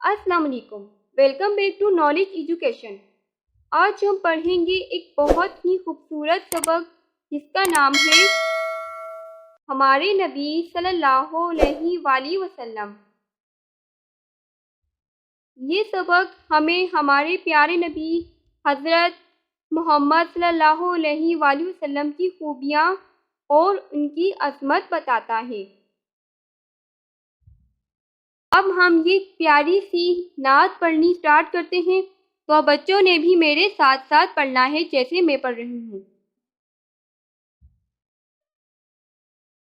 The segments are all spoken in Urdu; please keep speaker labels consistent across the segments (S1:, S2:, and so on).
S1: السلام علیکم، welcome back to knowledge education. آج ہم پڑھیں گے ایک بہت ہی خوبصورت سبق جس کا نام ہے ہمارے نبی صلی اللہ علیہ وآلہ وسلم۔ یہ سبق ہمیں ہمارے پیارے نبی حضرت محمد صلی اللہ علیہ وآلہ وسلم کی خوبیاں اور ان کی عظمت بتاتا ہے۔ اب ہم یہ پیاری سی نعت پڑھنی سٹارٹ کرتے ہیں، تو بچوں نے بھی میرے ساتھ ساتھ پڑھنا ہے جیسے میں پڑھ رہی ہوں۔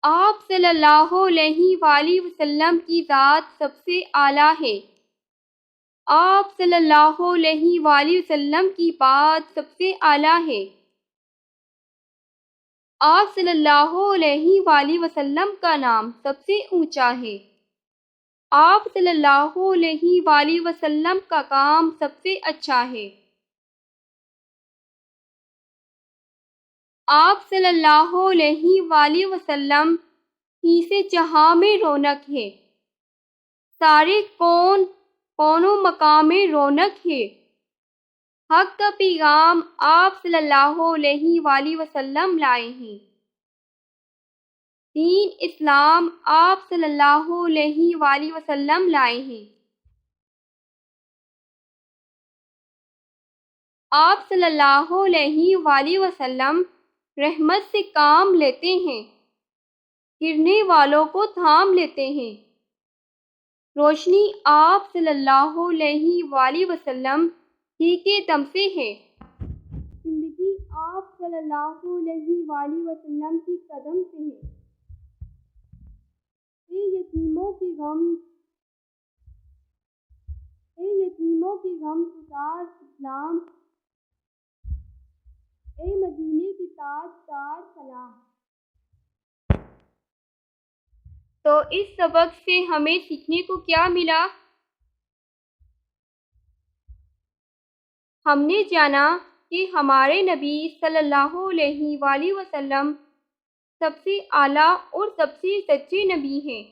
S1: آپ صلی اللہ علیہ وآلہ وسلم کی ذات سب سے اعلیٰ ہے۔ آپ صلی اللہ علیہ وآلہ وسلم کی بات سب سے اعلیٰ ہے۔ آپ صلی اللہ علیہ وآلہ وسلم کا نام سب سے اونچا ہے۔ آپ صلی اللہ علیہ وآلہ وسلم کا کام سب سے اچھا ہے۔ آپ صلی اللہ علیہ وآلہ وسلم ہی سے جہاں میں رونق ہے، سارے کون و مقام میں رونق ہے۔ حق کا پیغام آپ صلی اللہ علیہ وآلہ وسلم لائے ہیں۔ دین اسلام آپ صلی اللہ علیہ وآلہ وسلم لائے ہیں۔ آپ صلی اللہ علیہ وآلہ وسلم رحمت سے کام لیتے ہیں، گرنے والوں کو تھام لیتے ہیں۔ روشنی آپ صلی اللہ علیہ وآلہ وسلم ہی کے دم سے ہے۔ زندگی آپ صلی اللہ علیہ وآلہ وسلم کی قدم سے ہے۔ اے یتیموں کی غم گسار اسلام، اے مدینے کی تاجدار سلام۔ تو اس سبق سے ہمیں سیکھنے کو کیا ملا؟ ہم نے جانا کہ ہمارے نبی صلی اللہ علیہ وآلہ وسلم سب سے اعلیٰ اور سب سے سچے نبی ہیں،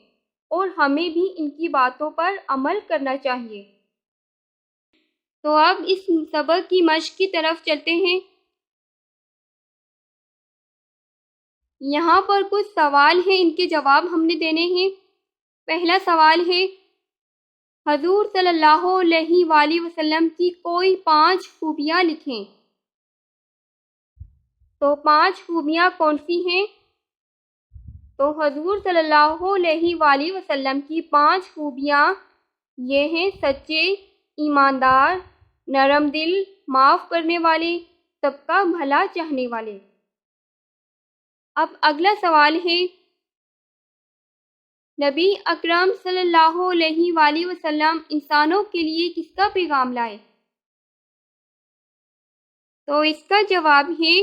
S1: اور ہمیں بھی ان کی باتوں پر عمل کرنا چاہیے۔ تو اب اس سبق کی مشق کی طرف چلتے ہیں۔ یہاں پر کچھ سوال ہیں، ان کے جواب ہم نے دینے ہیں۔ پہلا سوال ہے، حضور صلی اللہ علیہ وآلہ وسلم کی کوئی 5 خوبیاں لکھیں۔ تو 5 خوبیاں کون سی ہیں؟ تو حضور صلی اللہ علیہ وآلہ وسلم کی 5 خوبیاں یہ ہیں: سچے، ایماندار، نرم دل، معاف کرنے والے، سب کا بھلا چاہنے والے۔ اب اگلا سوال ہے، نبی اکرم صلی اللہ علیہ وآلہ وسلم انسانوں کے لیے کس کا پیغام لائے؟ تو اس کا جواب ہے،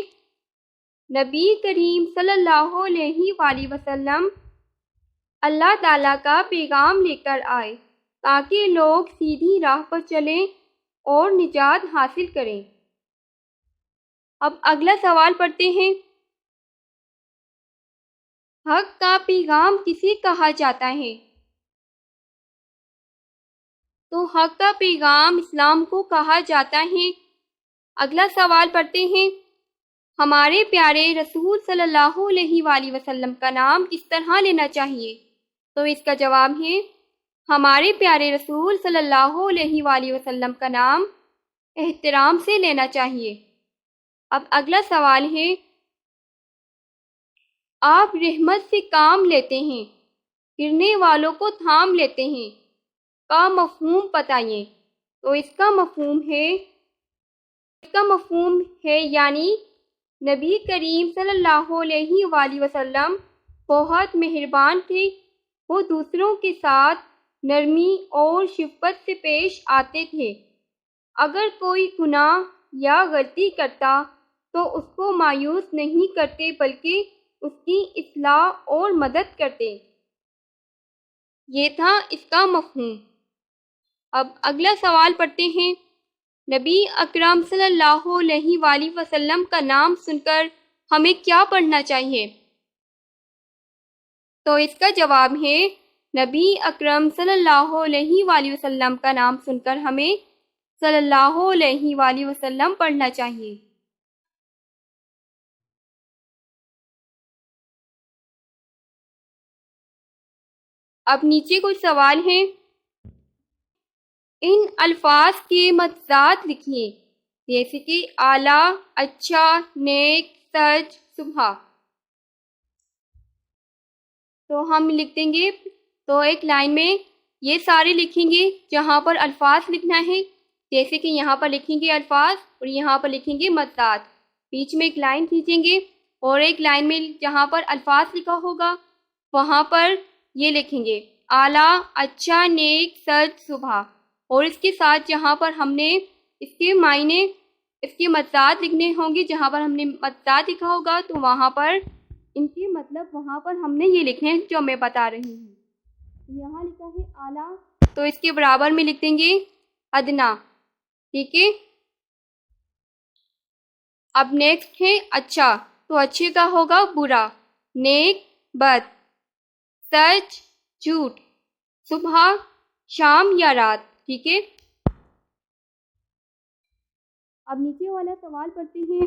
S1: نبی کریم صلی اللہ علیہ وآلہ وسلم اللہ تعالیٰ کا پیغام لے کر آئے تاکہ لوگ سیدھی راہ پر چلیں اور نجات حاصل کریں۔ اب اگلا سوال پڑھتے ہیں، حق کا پیغام کسے کہا جاتا ہے؟ تو حق کا پیغام اسلام کو کہا جاتا ہے۔ اگلا سوال پڑھتے ہیں، ہمارے پیارے رسول صلی اللہ علیہ وآلہ وسلم کا نام کس طرح لینا چاہیے؟ تو اس کا جواب ہے، ہمارے پیارے رسول صلی اللہ علیہ وآلہ وسلم کا نام احترام سے لینا چاہیے۔ اب اگلا سوال ہے، آپ رحمت سے کام لیتے ہیں، گرنے والوں کو تھام لیتے ہیں کا مفہوم بتائیے۔ تو اس کا مفہوم ہے یعنی نبی کریم صلی اللہ علیہ وآلہ وسلم بہت مہربان تھے، وہ دوسروں کے ساتھ نرمی اور شفقت سے پیش آتے تھے۔ اگر کوئی گناہ یا غلطی کرتا تو اس کو مایوس نہیں کرتے بلکہ اس کی اصلاح اور مدد کرتے۔ یہ تھا اس کا مفہوم۔ اب اگلا سوال پڑھتے ہیں، نبی اکرم صلی اللہ علیہ وآلہ وسلم کا نام سن کر ہمیں کیا پڑھنا چاہیے؟ تو اس کا جواب ہے، نبی اکرم صلی اللہ علیہ وآلہ وسلم کا نام سن کر ہمیں صلی اللہ علیہ وآلہ وسلم پڑھنا چاہیے۔ اب نیچے کچھ سوال ہیں۔ ان الفاظ کے متضاد لکھیے، جیسے کہ اعلیٰ، اچھا، نیک، سچ، صبح۔ تو ہم لکھ دیں گے، تو ایک لائن میں یہ سارے لکھیں گے جہاں پر الفاظ لکھنا ہے، جیسے کہ یہاں پر لکھیں گے الفاظ اور یہاں پر لکھیں گے متضاد۔ بیچ میں ایک لائن کھینچیں گے اور ایک لائن میں جہاں پر الفاظ لکھا ہوگا وہاں پر یہ لکھیں گے اعلیٰ، اچھا، نیک، سچ، صبح۔ اور اس کے ساتھ جہاں پر ہم نے اس کے معنی، اس کے متضاد لکھنے ہوں گے، جہاں پر ہم نے متضاد لکھا ہوگا تو وہاں پر ان کے مطلب وہاں پر ہم نے یہ لکھنے ہیں جو میں بتا رہی ہوں۔ یہاں لکھا ہے اعلیٰ، تو اس کے برابر میں لکھ دیں گے ادنا، ٹھیک ہے۔ اب نیکسٹ ہے اچھا، تو اچھے کا ہوگا برا، نیک بد، سچ جھوٹ، صبح شام یا رات، ٹھیک ہے۔ اب نیچے والا سوال پڑھتے ہیں۔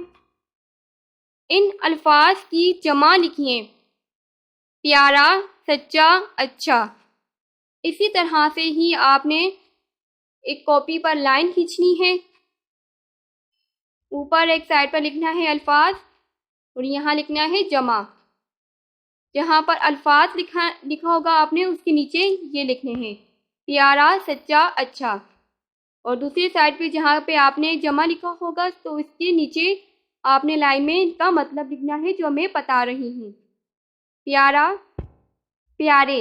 S1: ان الفاظ کی جمع لکھیے، پیارا، سچا، اچھا۔ اسی طرح سے ہی آپ نے ایک کاپی پر لائن کھینچنی ہے، اوپر ایک سائڈ پر لکھنا ہے الفاظ اور یہاں لکھنا ہے جمع۔ جہاں پر الفاظ لکھا ہوگا آپ نے اس کے نیچے یہ لکھنے ہیں پیارا، سچا، اچھا۔ اور دوسری سائڈ پہ جہاں پہ آپ نے جمع لکھا ہوگا تو اس کے نیچے آپ نے لائن میں ان کا مطلب لکھنا ہے جو میں بتا رہی ہوں۔ پیارا، پیارے،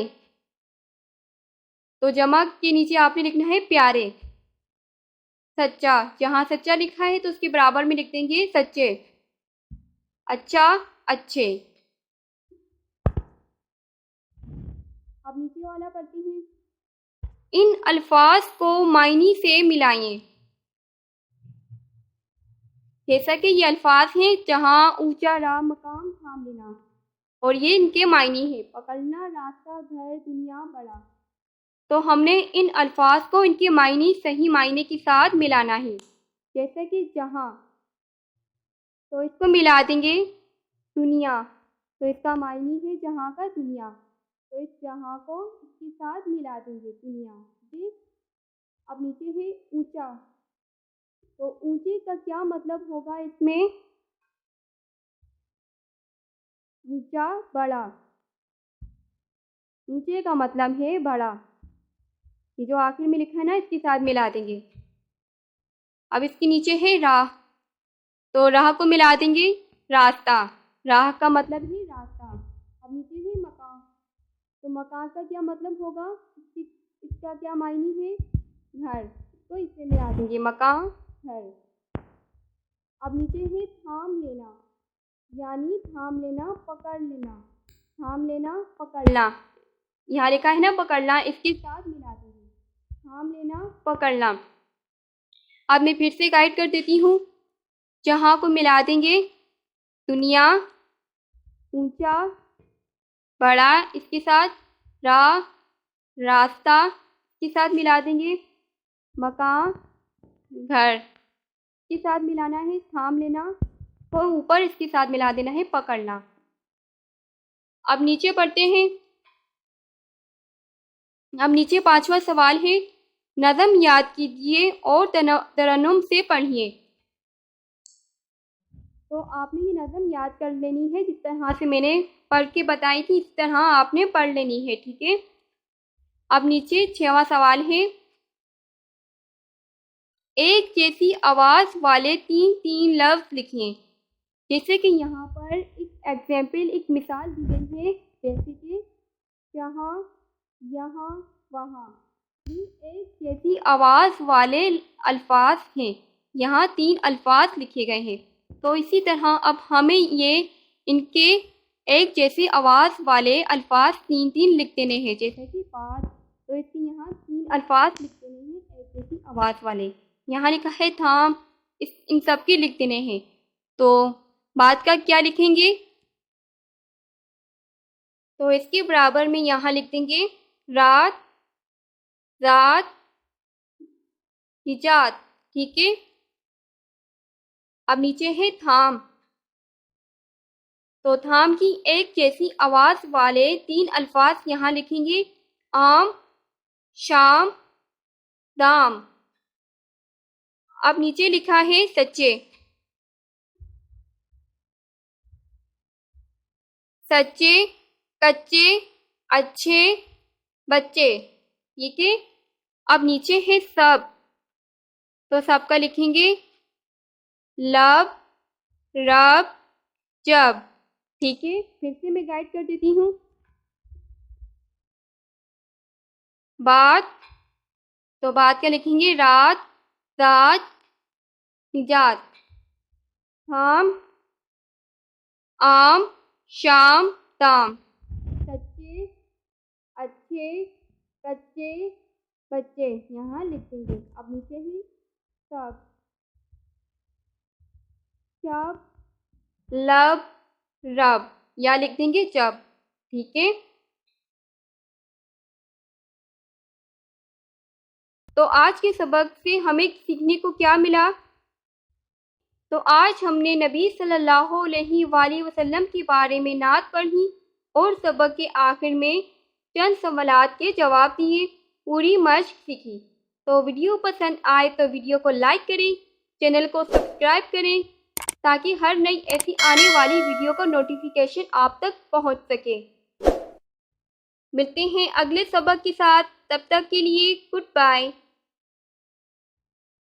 S1: تو جمع کے نیچے آپ نے لکھنا ہے پیارے۔ سچا، جہاں سچا لکھا ہے تو اس کے برابر میں لکھ دیں گے سچے۔ اچھا، اچھے۔ اب نیچے والا پڑھتے ہیں۔ ان الفاظ کو معنی سے ملائیں، جیسا کہ یہ الفاظ ہیں جہاں، اونچا، راہ، مقام، تھام لینا، اور یہ ان کے معنی ہیں پکڑنا، راستہ، گھر، دنیا، بڑا۔ تو ہم نے ان الفاظ کو ان کے معنی صحیح معنی کے ساتھ ملانا ہے، جیسا کہ جہاں، تو اس کو ملا دیں گے دنیا، تو اس کا معنی ہے جہاں کا دنیا، تو اس جہاں کو اس کے ساتھ ملا دیں گے دنیا، ٹھیک۔ اب نیچے ہے اونچا، تو اونچے کا کیا مطلب ہوگا اس میں؟ اونچا، بڑا، اونچے کا مطلب ہے بڑا، یہ جو آخر میں لکھا ہے نا اس کے ساتھ ملا دیں گے۔ اب اس کے نیچے ہے راہ، تو راہ کو ملا دیں گے راستہ، راہ کا مطلب ہے راستہ۔ اب نیچے ہے مکان، تو مکان کا کیا مطلب ہوگا؟ اس کا کیا معنی ہے؟ گھر، تو اس سے ملا دیں گے مکان، گھر۔ اب نیچے ہے تھام لینا، یعنی تھام لینا، پکڑ لینا، تھام لینا، پکڑنا۔ یہاں لکھا ہے نا پکڑنا، اس کے ساتھ ملا دیں گے تھام لینا، پکڑنا۔ اب میں پھر سے گائیڈ کر دیتی ہوں، جہاں کو ملا دیں گے دنیا، اونچا، بڑا، اس کے ساتھ راہ، راستہ، اس کے ساتھ ملا دیں گے مکان، گھر، اس کے ساتھ ملانا ہے تھام لینا، اور اوپر اس کے ساتھ ملا دینا ہے پکڑنا۔ اب نیچے پڑھتے ہیں۔ اب نیچے پانچواں سوال ہے، نظم یاد کیجیے اور ترنم سے پڑھیے۔ تو آپ نے یہ نظم یاد کر لینی ہے، جس طرح سے میں نے پڑھ کے بتائی تھی اس طرح آپ نے پڑھ لینی ہے، ٹھیک ہے۔ اب نیچے چھواں سوال ہے، ایک جیسی آواز والے تین تین لفظ لکھیں۔ جیسے کہ یہاں پر ایک ایگزامپل، ایک مثال دی گئی ہے، جیسے کہ جہاں، یہاں، وہاں، یہ ایک جیسی آواز والے الفاظ ہیں، یہاں تین الفاظ لکھے گئے ہیں۔ تو اسی طرح اب ہمیں یہ ان کے ایک جیسی آواز والے الفاظ تین تین لکھ دینے ہیں، جیسے کہ بات، تو اس کے یہاں تین الفاظ لکھ دینے ہیں ایک جیسی آواز والے۔ یہاں لکھا ہے تھام، ان سب کے لکھ دینے ہیں۔ تو بات کا کیا لکھیں گے؟ تو اس کے برابر میں یہاں لکھ دیں گے رات، ذات، نجات. ٹھیک ہے. اب نیچے ہے تھام. تو تھام کی ایک جیسی آواز والے 3 الفاظ یہاں لکھیں گے. عام، شام، دام. اب نیچے لکھا ہے سچے. سچے، کچے، اچھے، بچے. ٹھیک ہے. اب نیچے ہے سب. تو سب کا لکھیں گے لب، رب، جب. ٹھیک ہے. پھر سے میں گائیڈ کر دیتی ہوں. بات. تو بات کا لکھیں گے رات، ذات، نجات. تھام، عام، شام، دام. سچے، اچھے، کچے، بچے یہاں لکھیں گے. اب نیچے ہی سب. شب، لب، رب یا لکھ دیں گے جب. ٹھیک ہے. تو آج کے سبق سے ہمیں سیکھنے کو کیا ملا؟ تو آج ہم نے نبی صلی اللہ علیہ وآلہ وسلم کے بارے میں نعت پڑھی اور سبق کے آخر میں چند سوالات کے جواب دیے، پوری مشق سیکھی. تو ویڈیو پسند آئے تو ویڈیو کو لائک کریں، چینل کو سبسکرائب کریں تاکہ ہر نئی ایسی آنے والی ویڈیو کا نوٹیفیکیشن آپ تک پہنچ سکے. ملتے ہیں اگلے سبق کے ساتھ. تب تک کے لیے گڈ بائے.